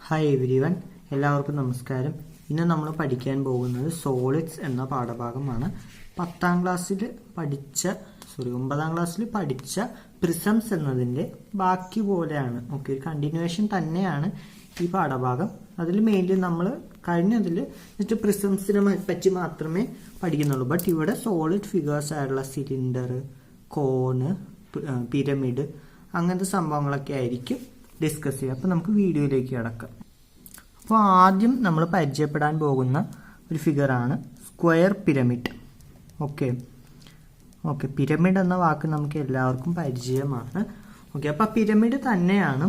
Hi everyone, എല്ലാവർക്കും നമസ്കാരം. ഇന്ന് നമ്മൾ പഠിക്കാൻ പോകുന്നത് സോളിഡ്സ് എന്ന പാഠഭാഗമാണ്. 9ാം ക്ലാസ്സിൽ പഠിച്ച പ്രിസംസ് എന്നതിൻ്റെ ബാക്കി പോലെയാണ്. ഓക്കെ, ഒരു കണ്ടിന്യൂവേഷൻ തന്നെയാണ് ഈ പാഠഭാഗം. അതിൽ മെയിൻലി നമ്മൾ കഴിഞ്ഞതിൽ പ്രിസംസിനെ പറ്റി മാത്രമേ പഠിക്കുന്നുള്ളൂ. ബട്ട് ഇവിടെ സോളിഡ് ഫിഗേഴ്സ് ആയിട്ടുള്ള സിലിണ്ടർ, കോണ്, പിരമിഡ് അങ്ങനത്തെ സംഭവങ്ങളൊക്കെ ആയിരിക്കും ഡിസ്കസ് ചെയ്യുക. അപ്പോൾ നമുക്ക് വീഡിയോയിലേക്ക് കിടക്കാം. അപ്പോൾ ആദ്യം നമ്മൾ പരിചയപ്പെടാൻ പോകുന്ന ഒരു ഫിഗറാണ് സ്ക്വയർ പിരമിഡ്. ഓക്കെ, പിരമിഡ് എന്ന വാക്ക് നമുക്ക് എല്ലാവർക്കും പരിചയമാണ്. ഓക്കെ, അപ്പോൾ പിരമിഡ് തന്നെയാണ്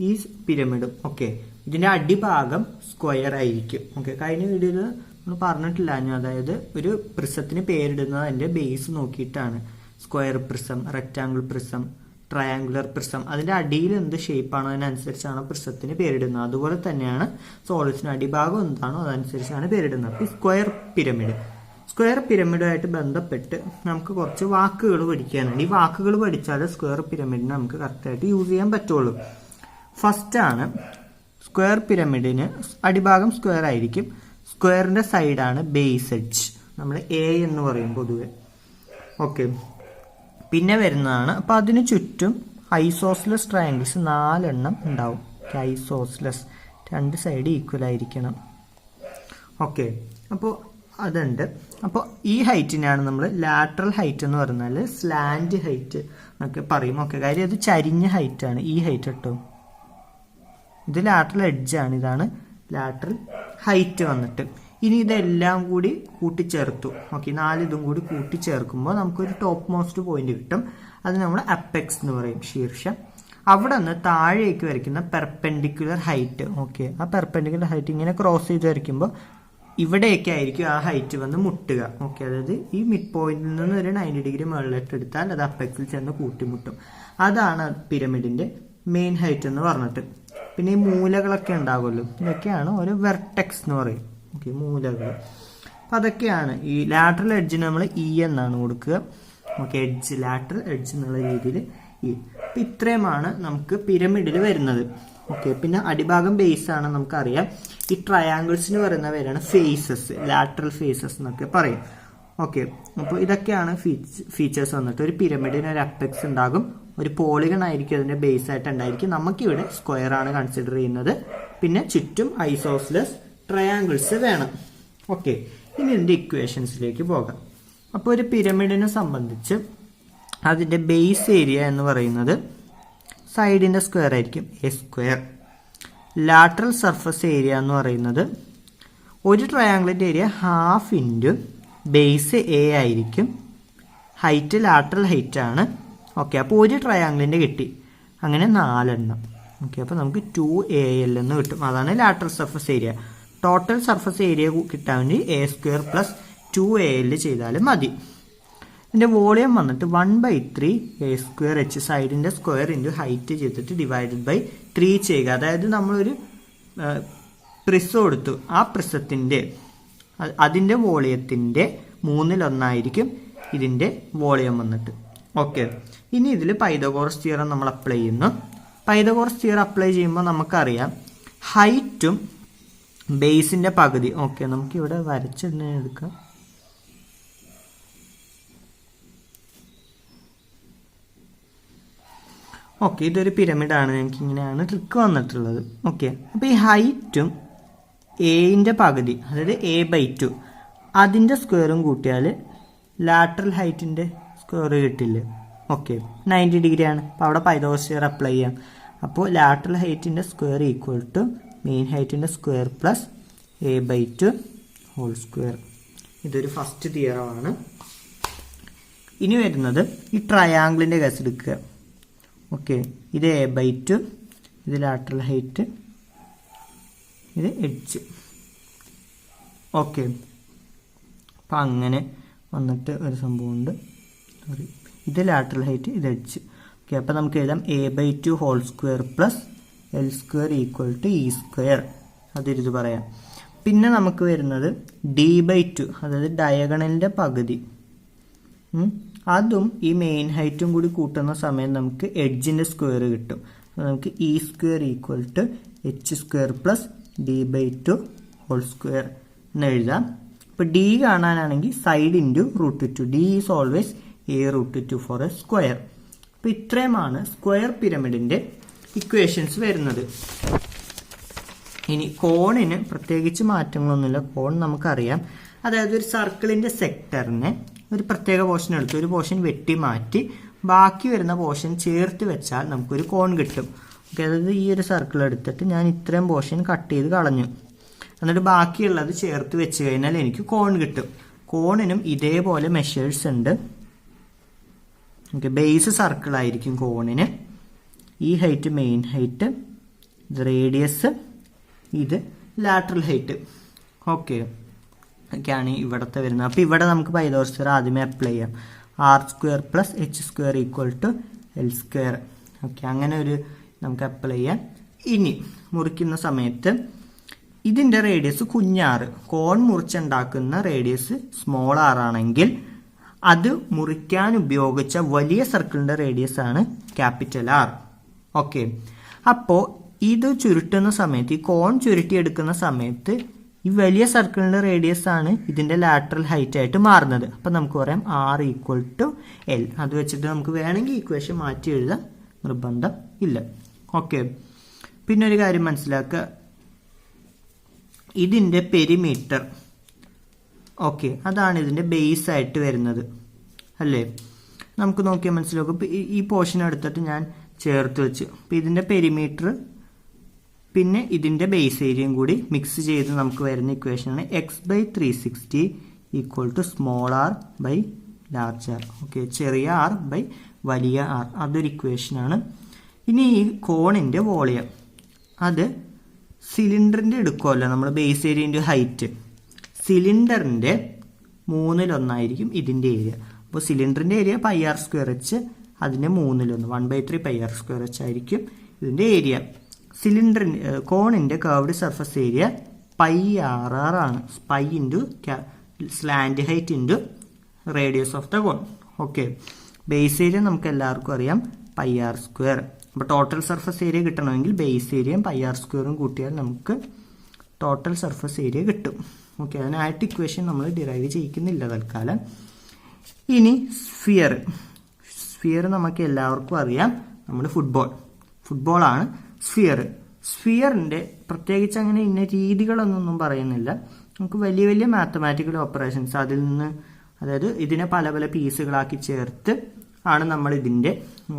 ഈ പിരമിഡും. ഓക്കെ, ഇതിൻ്റെ അടിഭാഗം സ്ക്വയർ ആയിരിക്കും. ഓക്കെ, കഴിഞ്ഞ വീഡിയോയിൽ നമ്മൾ പറഞ്ഞിട്ടില്ല, അതായത് ഒരു പ്രിസത്തിന് പേരിടുന്നത് അതിൻ്റെ ബേസ് നോക്കിയിട്ടാണ്. Square prism, rectangle prism, triangular prism, അതിൻ്റെ അടിയിൽ എന്ത് ഷേപ്പാണോ അതിനനുസരിച്ചാണ് പ്രിസത്തിന് പേരിടുന്നത്. അതുപോലെ തന്നെയാണ് സോളിഡ്സിന് അടിഭാഗം എന്താണോ അതനുസരിച്ചാണ് പേരിടുന്നത്. അപ്പോൾ സ്ക്വയർ പിരമിഡുമായിട്ട് ബന്ധപ്പെട്ട് നമുക്ക് കുറച്ച് വാക്കുകൾ പഠിക്കാനുണ്ട്. ഈ വാക്കുകൾ പഠിച്ചാൽ സ്ക്വയർ പിരമിഡിനെ നമുക്ക് കറക്റ്റായിട്ട് യൂസ് ചെയ്യാൻ പറ്റുള്ളൂ. ഫസ്റ്റ് ആണ്, സ്ക്വയർ പിരമിഡിന് അടിഭാഗം സ്ക്വയർ ആയിരിക്കും. സ്ക്വയറിന്റെ സൈഡാണ് ബേസ് എഡ്ജ്, നമ്മൾ എ എന്ന് പറയും പൊതുവെ. ഓക്കെ, പിന്നെ വരുന്നതാണ്, അപ്പോൾ അതിന് ചുറ്റും ഐസോസ്ലെസ് ട്രയാങ്കിൾസ് 4 എണ്ണം ഉണ്ടാവും. ഐസോസ്ലെസ്, 2 സൈഡ് ഈക്വൽ ആയിരിക്കണം. ഓക്കെ, അപ്പോൾ അതുണ്ട്. അപ്പോൾ ഈ ഹൈറ്റിനാണ് നമ്മൾ ലാറ്ററൽ ഹൈറ്റ് എന്ന് പറഞ്ഞാൽ സ്ലാൻഡ് ഹൈറ്റ് എന്നൊക്കെ പറയും. ഓക്കെ, കാര്യം അത് ചരിഞ്ഞ ഹൈറ്റാണ് ഈ ഹൈറ്റ് കേട്ടോ. ഇത് ലാറ്ററൽ എഡ്ജാണ്, ഇതാണ് ലാറ്ററൽ ഹൈറ്റ് വന്നിട്ട്. ഇനി ഇതെല്ലാം കൂടി കൂട്ടിച്ചേർത്തു. ഓക്കെ, 4 ഇതും കൂടി കൂട്ടിച്ചേർക്കുമ്പോൾ നമുക്കൊരു ടോപ്പ് മോസ്റ്റ് പോയിന്റ് കിട്ടും. അത് നമ്മൾ അപ്പെക്സ് എന്ന് പറയും, ശീർഷം. അവിടെ നിന്ന് താഴേക്ക് വരയ്ക്കുന്ന പെർപെൻഡിക്കുലർ ഹൈറ്റ്. ഓക്കെ, ആ പെർപെൻഡിക്കുലർ ഹൈറ്റ് ഇങ്ങനെ ക്രോസ് ചെയ്ത് വരയ്ക്കുമ്പോൾ ഇവിടെയൊക്കെ ആയിരിക്കും ആ ഹൈറ്റ് വന്ന് മുട്ടുക. ഓക്കെ, അതായത് ഈ മിഡ് പോയിന്റിൽ നിന്ന് ഒരു 90 ഡിഗ്രി മുകളിലോട്ട് എടുത്താൽ അത് അപ്പെക്സിൽ ചെന്ന് കൂട്ടിമുട്ടും. അതാണ് പിരമിഡിന്റെ മെയിൻ ഹൈറ്റ് എന്ന് പറഞ്ഞിട്ട്. പിന്നെ ഈ മൂലകളൊക്കെ ഉണ്ടാകുമല്ലോ, ഇതൊക്കെയാണ് ഒരു വെർട്ടെക്സ് എന്ന് പറയും. ഓക്കെ, മൂലകൾ. അപ്പം അതൊക്കെയാണ്. ഈ ലാറ്ററൽ എഡ്ജിന് നമ്മൾ ഇ എന്നാണ് കൊടുക്കുക. ഓക്കെ, എഡ്ജ്, ലാറ്ററൽ എഡ്ജ് എന്നുള്ള രീതിയിൽ ഇ. അപ്പം ഇത്രയുമാണ് നമുക്ക് പിരമിഡിൽ വരുന്നത്. ഓക്കെ, പിന്നെ അടിഭാഗം ബേസ് ആണ് നമുക്കറിയാം. ഈ ട്രയാങ്കിൾസിന് പറയുന്ന പേരാണ് ഫേസസ്, ലാറ്ററൽ ഫേസസ് എന്നൊക്കെ പറയും. ഓക്കെ, അപ്പോൾ ഇതൊക്കെയാണ് ഫീച്ചേഴ്സ് വന്നിട്ട്. ഒരു പിരമിഡിന് ഒരു അപ്പെക്സ് ഉണ്ടാകും, ഒരു പോളിഗൺ ആയിരിക്കും അതിന്റെ ബേസ് ആയിട്ട് ഉണ്ടായിരിക്കും. നമുക്കിവിടെ സ്ക്വയർ ആണ് കൺസിഡർ ചെയ്യുന്നത്. പിന്നെ ചുറ്റും ഐസോസ്ലെസ് ട്രയാങ്കിൾസ് വേണം. ഓക്കെ, ഇനി ഇതിന്റെ ഇക്വേഷൻസിലേക്ക് പോകാം. അപ്പോൾ ഒരു പിരമിഡിനെ സംബന്ധിച്ച് അതിന്റെ ബേസ് ഏരിയ എന്ന് പറയുന്നത് സൈഡിന്റെ സ്ക്വയർ ആയിരിക്കും, A square. Lateral surface area എന്ന് പറയുന്നത് ഒരു ട്രയാങ്കിളിന്റെ area half into base A ആയിരിക്കും. ഹൈറ്റ് ലാറ്ററൽ ഹൈറ്റ് ആണ്. ഓക്കെ, അപ്പോൾ ഒരു ട്രയാങ്കിളിന്റെ കിട്ടി, അങ്ങനെ 4 എണ്ണം. ഓക്കെ, അപ്പോൾ നമുക്ക് 2AL എന്ന് കിട്ടും. അതാണ് lateral surface area. Total surface area കിട്ടാൻ വേണ്ടി എ സ്ക്വയർ പ്ലസ് 2AL ചെയ്താലും മതി. ഇതിന്റെ വോളിയം വന്നിട്ട് 1/3 എ സ്ക്വയർ എച്ച്, സൈഡിന്റെ സ്ക്വയർ ഇൻറ്റു ഹൈറ്റ് ചെയ്തിട്ട് ഡിവൈഡഡ് ബൈ 3 ചെയ്യുക. അതായത് നമ്മളൊരു പ്രിസം എടുത്തു, ആ പ്രിസത്തിന്റെ അതിന്റെ വോളിയത്തിന്റെ 1/3 ഇതിന്റെ വോളിയം വന്നിട്ട്. ഓക്കെ, ഇനി ഇതിൽ പൈതഗോറസ് തിയറം നമ്മൾ അപ്ലൈ ചെയ്യുന്നു. പൈതഗോറസ് തിയറം അപ്ലൈ ചെയ്യുമ്പോൾ നമുക്കറിയാം ഹൈറ്റും ബേസിന്റെ പകുതി. ഓക്കെ, നമുക്ക് ഇവിടെ വരച്ചിട്ട് എടുക്കാം. ഓക്കെ, ഇതൊരു പിരമിഡാണ്, ഞങ്ങൾക്ക് ഇങ്ങനെയാണ് ട്രിക്ക് വന്നിട്ടുള്ളത്. ഓക്കെ, അപ്പോൾ ഈ ഹൈറ്റും എന്റെ പകുതി, അതായത് A/2 അതിന്റെ സ്ക്വയറും കൂട്ടിയാൽ ലാറ്ററൽ ഹൈറ്റിന്റെ സ്ക്വയർ കിട്ടില്ല. ഓക്കെ, 90 ഡിഗ്രിയാണ്. അപ്പോൾ അവിടെ പൈതഗോറസ് തിയറം അപ്ലൈ ചെയ്യാം. അപ്പോൾ ലാറ്ററൽ ഹൈറ്റിന്റെ സ്ക്വയർ ഈക്വൽ ടു മെയിൻ ഹൈറ്റിന്റെ square plus A/2 whole square. ഇതൊരു ഫസ്റ്റ് തിയറമാണ്. ഇനി വരുന്നത് ഈ ട്രയാങ്കിളിന്റെ കേസ് എടുക്കുക. ഓക്കെ, ഇത് A/2, ഇത് ലാറ്ററൽ ഹൈറ്റ്, ഇത് എഡ്ജ്. ഓക്കെ, അപ്പം അങ്ങനെ വന്നിട്ട് ഒരു സംഭവമുണ്ട്. സോറി, ഇത് ലാറ്ററൽ ഹൈറ്റ്, ഇത് എഡ്ജ്. ഓക്കെ, അപ്പം നമുക്ക് എഴുതാം A/2 whole square plus L square equal to E square. അതൊരിത് പറയാം. പിന്നെ നമുക്ക് വരുന്നത് D/2, അതായത് ഡയഗണലിന്റെ പകുതി. അതും ഈ മെയിൻ ഹൈറ്റും കൂടി കൂട്ടുന്ന സമയം നമുക്ക് എഡ്ജിന്റെ സ്ക്വയർ കിട്ടും. നമുക്ക് E square equal to h² plus d/2 whole square എന്ന് എഴുതാം. ഇപ്പോൾ d കാണാനാണെങ്കിൽ side into √2. d is always a√2 for A square. അപ്പോൾ ഇത്രയുമാണ് സ്ക്വയർ പിരമിഡിൻ്റെ ഇക്വേഷൻസ് വരുന്നത്. ഇനി കോണിന് പ്രത്യേകിച്ച് മാറ്റങ്ങളൊന്നുമില്ല. കോൺ നമുക്കറിയാം. അതായത് ഒരു സർക്കിളിൻ്റെ സെക്ടറിനെ ഒരു പ്രത്യേക പോർഷൻ എടുത്ത് ഒരു പോർഷൻ വെട്ടി മാറ്റി ബാക്കി വരുന്ന പോർഷൻ ചേർത്ത് വെച്ചാൽ നമുക്കൊരു കോൺ കിട്ടും. ഓക്കെ, അതായത് ഈ ഒരു സർക്കിൾ എടുത്തിട്ട് ഞാൻ ഇത്രയും പോർഷൻ കട്ട് ചെയ്ത് കളഞ്ഞു, എന്നിട്ട് ബാക്കിയുള്ളത് ചേർത്ത് വെച്ച് കഴിഞ്ഞാൽ എനിക്ക് കോൺ കിട്ടും. കോണിനും ഇതേപോലെ മെഷേഴ്സ് ഉണ്ട്. ഓക്കെ, ബേസ് സർക്കിൾ ആയിരിക്കും കോണിന്. ഈ ഹൈറ്റ് മെയിൻ ഹൈറ്റ്, ഇത് റേഡിയസ്, ഇത് ലാറ്ററൽ ഹൈറ്റ്. ഓക്കെ, ഒക്കെയാണ് ഇവിടത്തെ വരുന്നത്. അപ്പോൾ ഇവിടെ നമുക്ക് പൈതോറസ് ആദ്യമേ അപ്ലൈ ചെയ്യാം. r² plus h² equal to l². Okay, അങ്ങനെ ഒരു നമുക്ക് അപ്ലൈ ചെയ്യാം. ഇനി മുറിക്കുന്ന സമയത്ത് ഇതിൻ്റെ റേഡിയസ് കുഞ്ഞാറ്, കോൺ മുറിച്ചുണ്ടാക്കുന്ന റേഡിയസ് സ്മോൾ r ആണെങ്കിൽ അത് മുറിക്കാൻ ഉപയോഗിച്ച വലിയ സർക്കിളിൻ്റെ റേഡിയസ് ആണ് ക്യാപിറ്റൽ R. ഓക്കെ, അപ്പോൾ ഇത് ചുരുട്ടുന്ന സമയത്ത്, ഈ കോൺ ചുരുട്ടിയെടുക്കുന്ന സമയത്ത് ഈ വലിയ സർക്കിളിൻ്റെ റേഡിയസ് ആണ് ഇതിൻ്റെ ലാറ്ററൽ ഹൈറ്റ് ആയിട്ട് മാറുന്നത്. അപ്പം നമുക്ക് പറയാം r ഈക്വൽ ടു l. അത് വെച്ചിട്ട് നമുക്ക് വേണമെങ്കിൽ ഇക്വേഷൻ മാറ്റി എഴുതാം, നിർബന്ധം ഇല്ല. ഓക്കെ, പിന്നെ ഒരു കാര്യം മനസ്സിലാക്കുക, ഇതിൻ്റെ പെരിമീറ്റർ, ഓക്കെ, അതാണ് ഇതിൻ്റെ ബേസ് ആയിട്ട് വരുന്നത് അല്ലേ. നമുക്ക് നോക്കിയാൽ മനസ്സിലാക്കും. ഇപ്പോൾ ഈ പോർഷൻ എടുത്തിട്ട് ഞാൻ ചേർത്ത് വെച്ചു. അപ്പോൾ ഇതിൻ്റെ പെരിമീറ്റർ പിന്നെ ഇതിൻ്റെ ബേസ് ഏരിയയും കൂടി മിക്സ് ചെയ്ത് നമുക്ക് വരുന്ന ഇക്വേഷനാണ് x/360 equal to small r by large r. Okay, ചെറിയ r ബൈ വലിയ r, അതൊരു ഇക്വേഷനാണ്. ഇനി ഈ കോണിൻ്റെ വോളിയം, അത് സിലിണ്ടറിൻ്റെ എടുക്കുമല്ലോ നമ്മൾ, ബേസ് ഏരിയൻ്റെ ഹൈറ്റ്. സിലിണ്ടറിൻ്റെ 1/3 ഇതിൻ്റെ ഏരിയ. അപ്പോൾ സിലിണ്ടറിൻ്റെ ഏരിയ πr²h, അതിൻ്റെ 1/3 1/3 πr²h ആയിരിക്കും ഇതിൻ്റെ ഏരിയ. സിലിണ്ടറിൻ്റെ കോണിൻ്റെ കർവ്ഡ് സർഫസ് ഏരിയ πrr ആണ്. Pi into slant height into radius of the cone. Okay, base area നമുക്ക് എല്ലാവർക്കും അറിയാം πr². അപ്പോൾ ടോട്ടൽ സർഫസ് ഏരിയ കിട്ടണമെങ്കിൽ ബേസ് ഏരിയയും πr² കൂട്ടിയാൽ നമുക്ക് ടോട്ടൽ സർഫസ് ഏരിയ കിട്ടും. ഓക്കെ, അതിനായിട്ട് ഇക്വേഷൻ നമ്മൾ ഡിറൈവ് ചെയ്യിക്കുന്നില്ല തൽക്കാലം. ഇനി സ്ഫിയർ നമുക്ക് എല്ലാവർക്കും അറിയാം, നമ്മുടെ ഫുട്ബോളാണ് സ്ഫിയർ. സ്ഫിയറിൻ്റെ പ്രത്യേകിച്ച് അങ്ങനെ ഇന്ന രീതികളൊന്നും പറയുന്നില്ല. നമുക്ക് വലിയ വലിയ മാത്തമാറ്റിക്കൽ ഓപ്പറേഷൻസ് അതിൽ നിന്ന്, അതായത് ഇതിനെ പല പല പീസുകളാക്കി ചേർത്ത് ആണ് നമ്മൾ ഇതിൻ്റെ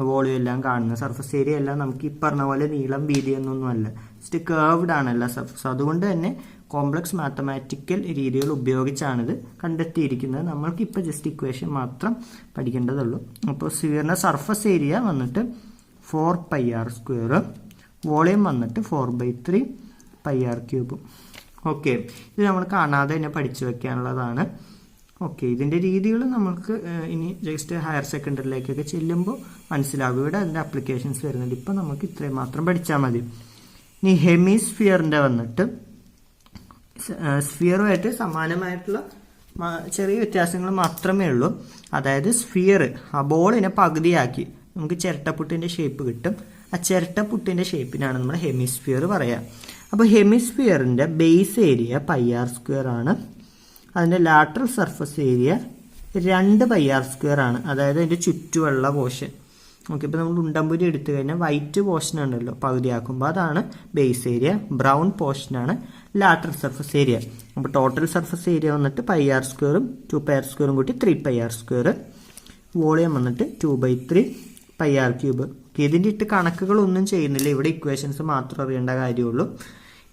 വോളിയം എല്ലാം കാണുന്നത്. സർഫസ് ഏരിയ എല്ലാം നമുക്ക് ഈ പറഞ്ഞ പോലെ നീളം വീതി എന്നൊന്നുമല്ല, ജസ്റ്റ് കേർവ്ഡ് ആണ് എല്ലാ സർഫസ്. അതുകൊണ്ട് തന്നെ കോംപ്ലക്സ് മാത്തമാറ്റിക്കൽ രീതികൾ ഉപയോഗിച്ചാണിത് കണ്ടെത്തിയിരിക്കുന്നത്. നമ്മൾക്ക് ഇപ്പോൾ ജസ്റ്റ് ഇക്വേഷൻ മാത്രം പഠിക്കേണ്ടതുള്ളൂ. അപ്പോൾ സ്ഫിയറിൻ്റെ സർഫസ് ഏരിയ വന്നിട്ട് 4πr², വോളിയം വന്നിട്ട് 4/3 πr³. ഓക്കെ, ഇത് നമ്മൾ കാണാതെ തന്നെ പഠിച്ചു വെക്കാനുള്ളതാണ്. ഓക്കെ, ഇതിൻ്റെ രീതികൾ നമുക്ക് ഇനി ജസ്റ്റ് ഹയർ സെക്കൻഡറിയിലേക്കൊക്കെ ചെല്ലുമ്പോൾ മനസ്സിലാകും. ഇവിടെ അതിൻ്റെ അപ്ലിക്കേഷൻസ് വരുന്നുണ്ട്. ഇപ്പം നമുക്ക് ഇത്രയും മാത്രം പഠിച്ചാൽ മതി. ഇനി ഹെമിസ്ഫിയറിൻ്റെ വന്നിട്ട് സ്ഫിയറുമായിട്ട് സമാനമായിട്ടുള്ള ചെറിയ വ്യത്യാസങ്ങൾ മാത്രമേ ഉള്ളൂ. അതായത് സ്ഫിയർ, ആ ബോളിനെ പകുതിയാക്കി നമുക്ക് ചിരട്ടപ്പുട്ടിൻ്റെ ഷേപ്പ് കിട്ടും. ആ ചിരട്ടപ്പുട്ടിൻ്റെ ഷേപ്പിനാണ് നമ്മൾ ഹെമിസ്ഫിയർ പറയുക. അപ്പോൾ ഹെമിസ്ഫിയറിൻ്റെ ബേസ് ഏരിയ πr² ആണ്. അതിൻ്റെ ലാറ്ററൽ സർഫസ് ഏരിയ 2πr² ആണ്. അതായത് അതിൻ്റെ ചുറ്റുമുള്ള പോർഷൻ. ഓക്കെ, ഇപ്പോൾ നമ്മൾ ഉണ്ടമ്പുരി എടുത്തു കഴിഞ്ഞാൽ വൈറ്റ് പോർഷൻ ഉണ്ടല്ലോ പകുതിയാക്കുമ്പോൾ, അതാണ് ബേസ് ഏരിയ. ബ്രൗൺ പോർഷനാണ് ലാറ്ററൽ സർഫസ് ഏരിയ. അപ്പോൾ ടോട്ടൽ സർഫസ് ഏരിയ വന്നിട്ട് πr²ഉം 2πr² കൂട്ടി 3πr². വോളിയം വന്നിട്ട് 2/3 πr³. ഇതിൻ്റെ ഇട്ട് കണക്കുകളൊന്നും ചെയ്യുന്നില്ല, ഇവിടെ ഇക്വേഷൻസ് മാത്രം അറിയേണ്ട കാര്യമുള്ളൂ.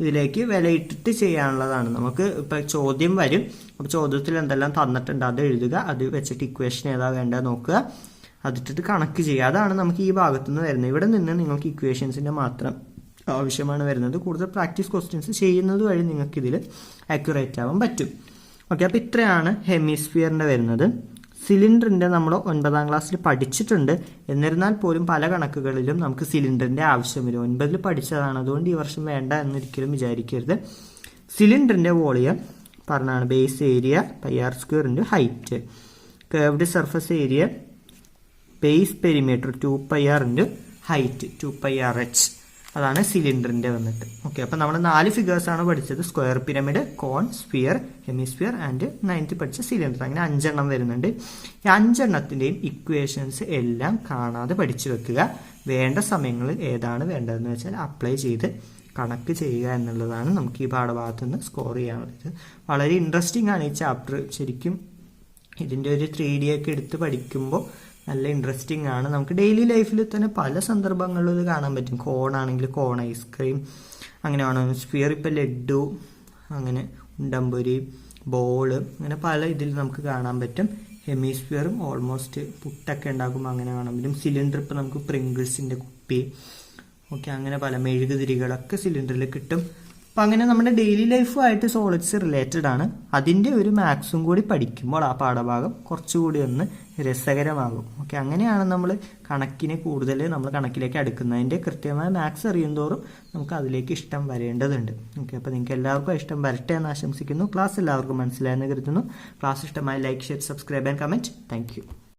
ഇതിലേക്ക് വിലയിട്ടിട്ട് ചെയ്യാനുള്ളതാണ്. നമുക്ക് ഇപ്പോൾ ചോദ്യം വരും, അപ്പോൾ ചോദ്യത്തിൽ എന്തെല്ലാം തന്നിട്ടുണ്ട് അത് എഴുതുക, അത് വെച്ചിട്ട് ഇക്വേഷൻ ഏതാ വേണ്ടത് നോക്കുക, അതിട്ടിട്ട് കണക്ക് ചെയ്യുക. അതാണ് നമുക്ക് ഈ ഭാഗത്തു നിന്ന് വരുന്നത്. ഇവിടെ നിന്ന് നിങ്ങൾക്ക് ഇക്വേഷൻസിൻ്റെ മാത്രം ആവശ്യമാണ് വരുന്നത്. കൂടുതൽ പ്രാക്ടീസ് ക്വസ്റ്റ്യൻസ് ചെയ്യുന്നത് വഴി നിങ്ങൾക്ക് ഇതിൽ ആക്യുറേറ്റ് ആവാൻ പറ്റും. ഓക്കെ, അപ്പോൾ ഇത്രയാണ് ഹെമിസ്ഫിയറിൻ്റെ വരുന്നത്. സിലിണ്ടറിൻ്റെ നമ്മൾ 9ാം ക്ലാസ്സിൽ പഠിച്ചിട്ടുണ്ട്. എന്നിരുന്നാൽ പോലും പല കണക്കുകളിലും നമുക്ക് സിലിണ്ടറിൻ്റെ ആവശ്യം വരും. 9ൽ പഠിച്ചതാണ്, അതുകൊണ്ട് ഈ വർഷം വേണ്ട എന്നൊരിക്കലും വിചാരിക്കരുത്. സിലിണ്ടറിൻ്റെ വോളിയം പറഞ്ഞാണ് base area πr² height. Curved surface area base perimeter 2πr height 2πrh. അതാണ് സിലിണ്ടറിൻ്റെ വന്നിട്ട്. ഓക്കെ, അപ്പോൾ നമ്മൾ 4 ഫിഗേഴ്സാണ് പഠിച്ചത്. Square pyramid, cone, sphere, hemisphere and 9th പഠിച്ച സിലിണ്ടർ. അങ്ങനെ 5 എണ്ണം വരുന്നുണ്ട്. ഈ 5 എണ്ണത്തിൻ്റെയും ഇക്വേഷൻസ് എല്ലാം കാണാതെ പഠിച്ചു വെക്കുക. വേണ്ട സമയങ്ങളിൽ ഏതാണ് വേണ്ടതെന്ന് വെച്ചാൽ അപ്ലൈ ചെയ്ത് കണക്ക് ചെയ്യുക എന്നുള്ളതാണ് നമുക്ക് ഈ പാഠഭാഗത്ത് നിന്ന് സ്കോർ ചെയ്യാനുള്ളത്. വളരെ ഇൻട്രസ്റ്റിംഗ് ആണ് ഈ ചാപ്റ്റർ. ശരിക്കും ഇതിൻ്റെ ഒരു 3D ഒക്കെ എടുത്ത് പഠിക്കുമ്പോൾ നല്ല ഇൻട്രസ്റ്റിംഗ് ആണ്. നമുക്ക് ഡെയിലി ലൈഫിൽ തന്നെ പല സന്ദർഭങ്ങളിലും ഇത് കാണാൻ പറ്റും. കോൺ ആണെങ്കിൽ കോൺ ഐസ്ക്രീം, അങ്ങനെ വേണം. സ്ഫിയർ ഇപ്പോൾ ലഡ്ഡു, അങ്ങനെ ഉണ്ടമ്പൊരി, ബോള്, അങ്ങനെ പല ഇതിൽ നമുക്ക് കാണാൻ പറ്റും. ഹെമിസ്ഫിയറും ഓൾമോസ്റ്റ് പുട്ടൊക്കെ ഉണ്ടാക്കുമ്പോൾ അങ്ങനെ കാണാൻ പറ്റും. സിലിണ്ടർ ഇപ്പോൾ നമുക്ക് പ്രിങ്കിൾസിൻ്റെ കുപ്പി, ഓക്കെ, അങ്ങനെ പല മെഴുകുതിരികളൊക്കെ സിലിണ്ടറിൽ കിട്ടും. അപ്പം അങ്ങനെ നമ്മുടെ ഡെയിലി ലൈഫുമായിട്ട് സോളിഡ്സ് റിലേറ്റഡ് ആണ്. അതിൻ്റെ ഒരു മാത്സും കൂടി പഠിക്കുമ്പോൾ ആ പാഠഭാഗം കുറച്ചുകൂടി ഒന്ന് രസകരമാകും. ഓക്കെ, അങ്ങനെയാണ് നമ്മൾ കണക്കിനെ കൂടുതൽ നമ്മൾ കണക്കിലേക്ക് അടുക്കുന്നതിൻ്റെ കൃത്യമായ മാത്സ് അറിയുന്തോറും നമുക്ക് അതിലേക്ക് ഇഷ്ടം വരേണ്ടതുണ്ട്. ഓക്കെ, അപ്പോൾ നിങ്ങൾക്ക് എല്ലാവർക്കും ഇഷ്ടം വരട്ടെ എന്ന് ആശംസിക്കുന്നു. ക്ലാസ് എല്ലാവർക്കും മനസ്സിലായെന്ന് കരുതുന്നു. ക്ലാസ് ഇഷ്ടമായി like, share, subscribe and comment. Thank you.